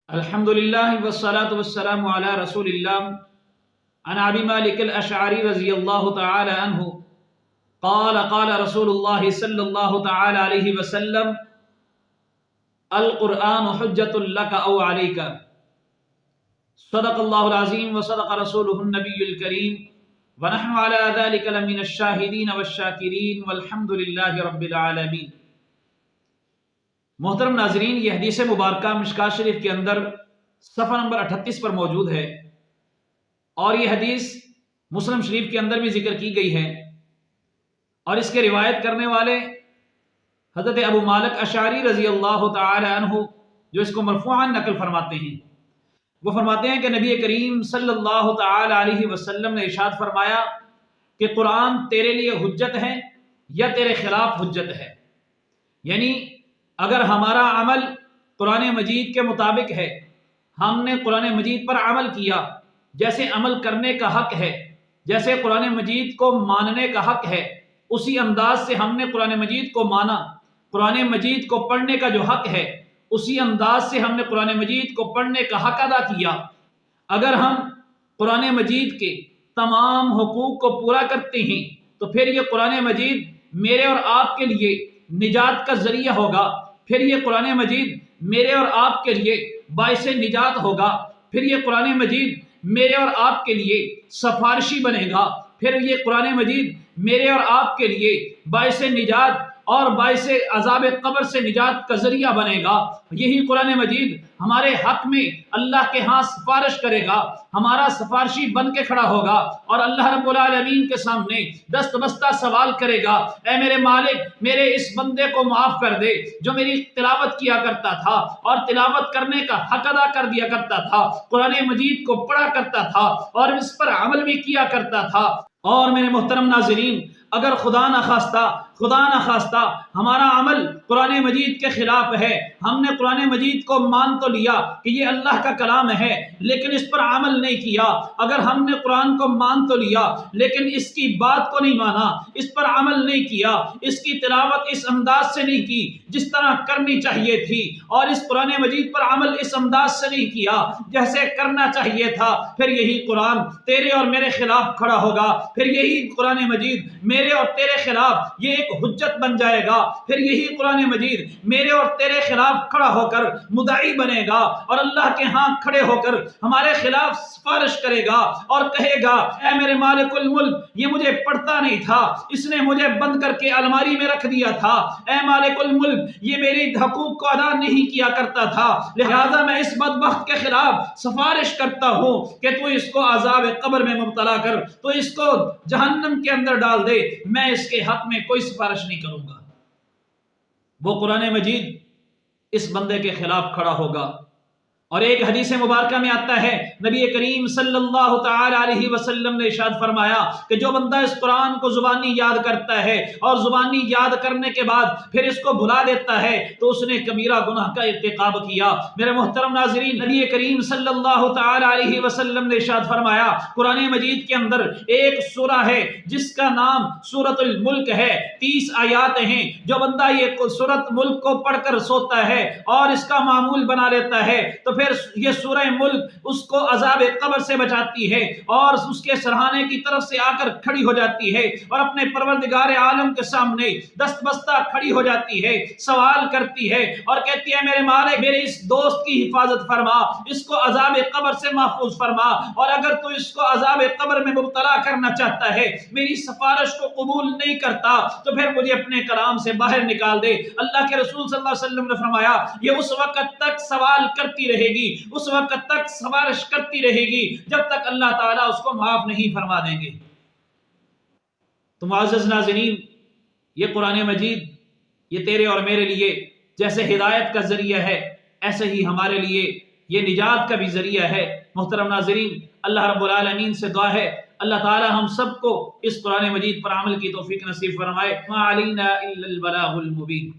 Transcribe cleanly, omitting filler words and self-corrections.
الحمد لله والصلاة والسلام على رسول الله عن أبي مالك الأشعري رضي الله تعالى عنه قال قال رسول الله صلى الله تعالى عليه وسلم القرآن حجة لك أو عليك صدق الله العظيم وصدق رسوله النبي الكريم ونحن على ذلك لمن الشاهدين والشاكرين والحمد لله رب العالمين۔ محترم ناظرین، یہ حدیث مبارکہ مشکوٰۃ شریف کے اندر صفحہ نمبر 38 پر موجود ہے، اور یہ حدیث مسلم شریف کے اندر بھی ذکر کی گئی ہے، اور اس کے روایت کرنے والے حضرت ابو مالک اشعری رضی اللہ تعالی عنہ جو اس کو مرفوعاً نقل فرماتے ہیں، وہ فرماتے ہیں کہ نبی کریم صلی اللہ تعالی علیہ وسلم نے ارشاد فرمایا کہ قرآن تیرے لیے حجت ہے یا تیرے خلاف حجت ہے۔ یعنی اگر ہمارا عمل قرآن مجید کے مطابق ہے، ہم نے قرآن مجید پر عمل کیا، جیسے عمل کرنے کا حق ہے، جیسے قرآن مجید کو ماننے کا حق ہے، اسی انداز سے ہم نے قرآن مجید کو مانا، قرآن مجید کو پڑھنے کا جو حق ہے اسی انداز سے ہم نے قرآن مجید کو پڑھنے کا حق ادا کیا۔ اگر ہم قرآن مجید کے تمام حقوق کو پورا کرتے ہیں تو پھر یہ قرآن مجید میرے اور آپ کے لیے نجات کا ذریعہ ہوگا، پھر یہ قرآن مجید میرے اور آپ کے لیے باعث نجات ہوگا، پھر یہ قرآن مجید میرے اور آپ کے لیے سفارشی بنے گا، پھر یہ قرآن مجید میرے اور آپ کے لیے باعث نجات اور باعث عذاب قبر سے نجات کا ذریعہ بنے گا۔ یہی قرآن مجید ہمارے حق میں اللہ کے ہاں سفارش کرے گا، ہمارا سفارشی بن کے کھڑا ہوگا اور اللہ رب العالمین کے سامنے دست بستہ سوال کرے گا، اے میرے مالک، میرے اس بندے کو معاف کر دے جو میری تلاوت کیا کرتا تھا اور تلاوت کرنے کا حق ادا کر دیا کرتا تھا، قرآن مجید کو پڑھا کرتا تھا اور اس پر عمل بھی کیا کرتا تھا۔ اور میرے محترم ناظرین، اگر خدا نخواستہ ہمارا عمل قرآن مجید کے خلاف ہے، ہم نے قرآن مجید کو مان تو لیا کہ یہ اللہ کا کلام ہے لیکن اس پر عمل نہیں کیا، اگر ہم نے قرآن کو مان تو لیا لیکن اس کی بات کو نہیں مانا، اس پر عمل نہیں کیا، اس کی تلاوت اس انداز سے نہیں کی جس طرح کرنی چاہیے تھی، اور اس قرآن مجید پر عمل اس انداز سے نہیں کیا جیسے کرنا چاہیے تھا، پھر یہی قرآن تیرے اور میرے خلاف کھڑا ہوگا، پھر یہی قرآن مجید میرے اور تیرے خلاف یہ ایک حجت بن جائے گا، پھر یہی قرآن مجید میرے اور تیرے خلاف کھڑا ہو کر مدعی بنے گا اور اللہ کے ہاں کھڑے ہو کر ہمارے خلاف سفارش کرے گا اور کہے گا، اے میرے مالک الملک، یہ مجھے پڑھتا نہیں تھا، اس نے مجھے بند کر کے الماری میں رکھ دیا تھا، اے مالک الملک، یہ میری حقوق کو ادا نہیں کیا کرتا تھا، لہذا میں اس بدبخت کے خلاف سفارش کرتا ہوں کہ تو اس کو عذاب قبر میں مبتلا کر، تو اس کو جہنم کے اندر ڈال دے، میں اس کے حق میں کوئی سفارش نہیں کروں گا۔ وہ قرآن مجید اس بندے کے خلاف کھڑا ہوگا۔ اور ایک حدیث مبارکہ میں آتا ہے، نبی کریم صلی اللہ تعالی علیہ وسلم نے ارشاد فرمایا کہ جو بندہ اس قرآن کو زبانی یاد کرتا ہے اور زبانی یاد کرنے کے بعد پھر اس کو بھلا دیتا ہے تو اس نے کبیرہ گناہ کا ارتکاب کیا۔ میرے محترم ناظرین، نبی کریم صلی اللہ تعالی علیہ وسلم نے ارشاد فرمایا، قرآن مجید کے اندر ایک سورہ ہے جس کا نام سورۃ الملک ہے، 30 آیات ہیں، جو بندہ یہ سورۃ ملک کو پڑھ کر سوتا ہے اور اس کا معمول بنا لیتا ہے تو پھر یہ سورہ ملک اس کو عذاب قبر سے بچاتی ہے اور اس کے سرہانے کی طرف سے آ کر کھڑی ہو جاتی ہے اور اپنے پروردگار عالم کے سامنے دست بستہ کھڑی ہو جاتی ہے، سوال کرتی ہے اور کہتی ہے، میرے مالک، میرے اس دوست کی حفاظت فرما، اس کو عذاب قبر سے محفوظ فرما، اور اگر تو اس کو عذاب قبر میں مبتلا کرنا چاہتا ہے، میری سفارش کو قبول نہیں کرتا، تو پھر مجھے اپنے کلام سے باہر نکال دے۔ اللہ کے رسول صلی اللہ علیہ وسلم نے فرمایا، یہ اس وقت تک سوال کرتی رہے گی، اس وقت تک سفارش کرتی رہے گی جب تک اللہ تعالیٰ اس کو معاف نہیں فرما دیں گے۔ تو معزز ناظرین، یہ قرآن مجید یہ تیرے اور میرے لیے جیسے ہدایت کا ذریعہ ہے، ایسے ہی ہمارے لیے یہ نجات کا بھی ذریعہ ہے۔ محترم ناظرین، اللہ رب العالمین سے دعا ہے اللہ تعالی ہم سب کو اس قرآن مجید پر عمل کی توفیق نصیب فرمائے۔ ما علینا الا البلاغ المبین۔